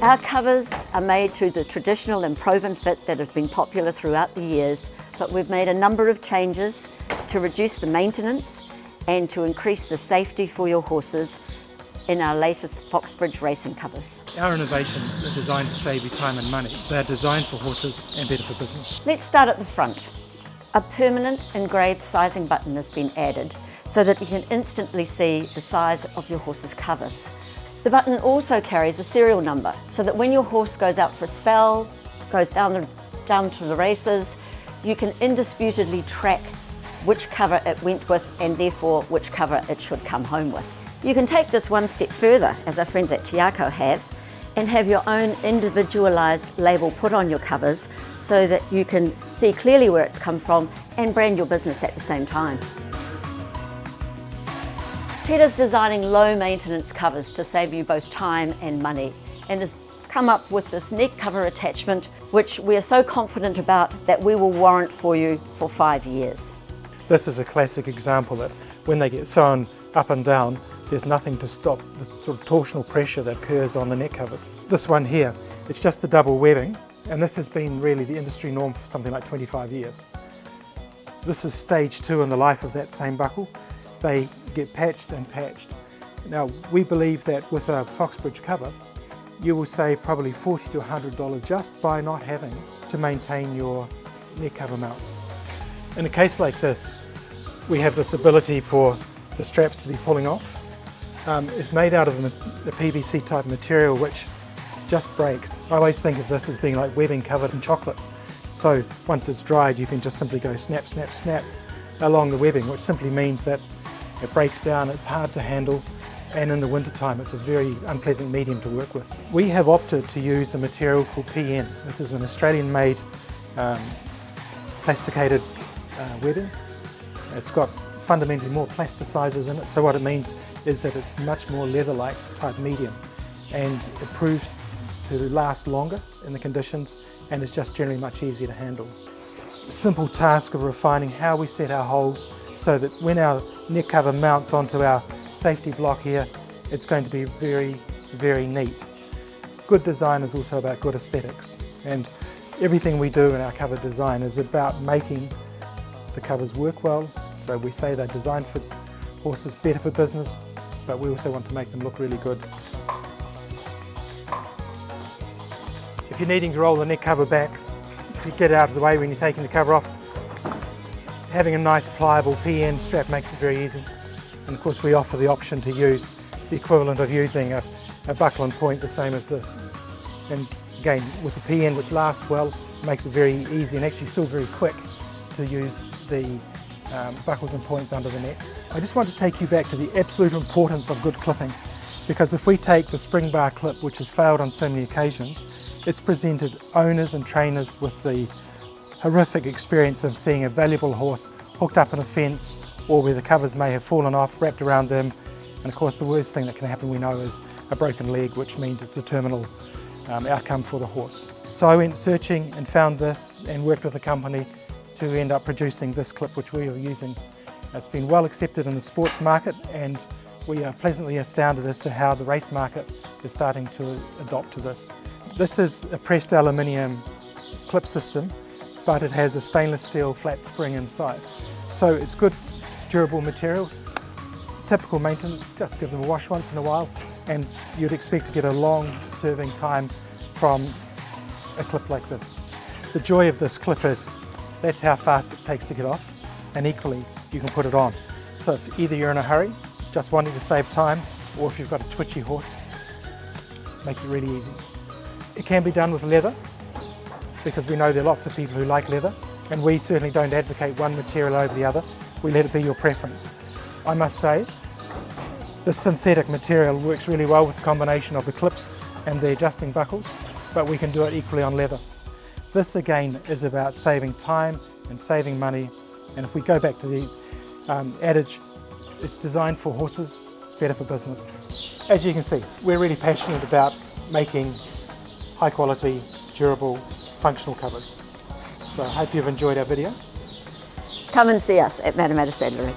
Our covers are made to the traditional and proven fit that has been popular throughout the years, but we've made a number of changes to reduce the maintenance and to increase the safety for your horses in our latest Foxbridge racing covers. Our innovations are designed to save you time and money. They're designed for horses and better for business. Let's start at the front. A permanent engraved sizing button has been added so that you can instantly see the size of your horse's covers. The button also carries a serial number so that when your horse goes out for a spell, goes down to the races, you can indisputably track which cover it went with and therefore which cover it should come home with. You can take this one step further, as our friends at Tiako have, and have your own individualised label put on your covers so that you can see clearly where it's come from and brand your business at the same time. Peter's designing low maintenance covers to save you both time and money and has come up with this neck cover attachment which we are so confident about that we will warrant for you for 5 years. This is a classic example that when they get sewn up and down, there's nothing to stop the sort of torsional pressure that occurs on the neck covers. This one here, it's just the double webbing, and this has been really the industry norm for something like 25 years. This is stage 2 in the life of that same buckle. They get patched and patched. Now, we believe that with a Foxbridge cover, you will save probably $40 to $100 just by not having to maintain your neck cover mounts. In a case like this, we have this ability for the straps to be pulling off. It's made out of a PVC type material which just breaks. I always think of this as being like webbing covered in chocolate. So once it's dried, you can just simply go snap, snap, snap along the webbing, which simply means that it breaks down, it's hard to handle, and in the winter time it's a very unpleasant medium to work with. We have opted to use a material called PN. This is an Australian made plasticated webbing. It's got fundamentally more plasticizers in it, so what it means is that it's much more leather-like type medium and it proves to last longer in the conditions and is just generally much easier to handle. Simple task of refining how we set our holes so that when our neck cover mounts onto our safety block here, it's going to be very, very neat. Good design is also about good aesthetics, and everything we do in our cover design is about making the covers work well. So we say they're designed for horses, better for business, but we also want to make them look really good. If you're needing to roll the neck cover back to get it out of the way when you're taking the cover off, having a nice pliable PN strap makes it very easy. And of course we offer the option to use the equivalent of using a buckle and point the same as this. And again, with the PN which lasts well, it makes it very easy and actually still very quick to use the buckles and points under the neck. I just want to take you back to the absolute importance of good clipping, because if we take the spring bar clip, which has failed on so many occasions, it's presented owners and trainers with the horrific experience of seeing a valuable horse hooked up in a fence or where the covers may have fallen off, wrapped around them, and of course the worst thing that can happen we know is a broken leg, which means it's a terminal outcome for the horse. So I went searching and found this and worked with a company to end up producing this clip which we are using. It's been well accepted in the sports market and we are pleasantly astounded as to how the race market is starting to adopt to this. This is a pressed aluminium clip system, but it has a stainless steel flat spring inside. So it's good durable materials, typical maintenance, just give them a wash once in a while and you'd expect to get a long serving time from a clip like this. The joy of this clip is that's how fast it takes to get off, and equally you can put it on. So if either you're in a hurry, just wanting to save time, or if you've got a twitchy horse, it makes it really easy. It can be done with leather, because we know there are lots of people who like leather, and we certainly don't advocate one material over the other. We let it be your preference. I must say, this synthetic material works really well with the combination of the clips and the adjusting buckles, but we can do it equally on leather. This again is about saving time and saving money, and if we go back to the adage, it's designed for horses, it's better for business. As you can see, we're really passionate about making high quality, durable, functional covers. So I hope you've enjoyed our video. Come and see us at Matamata Saddlery.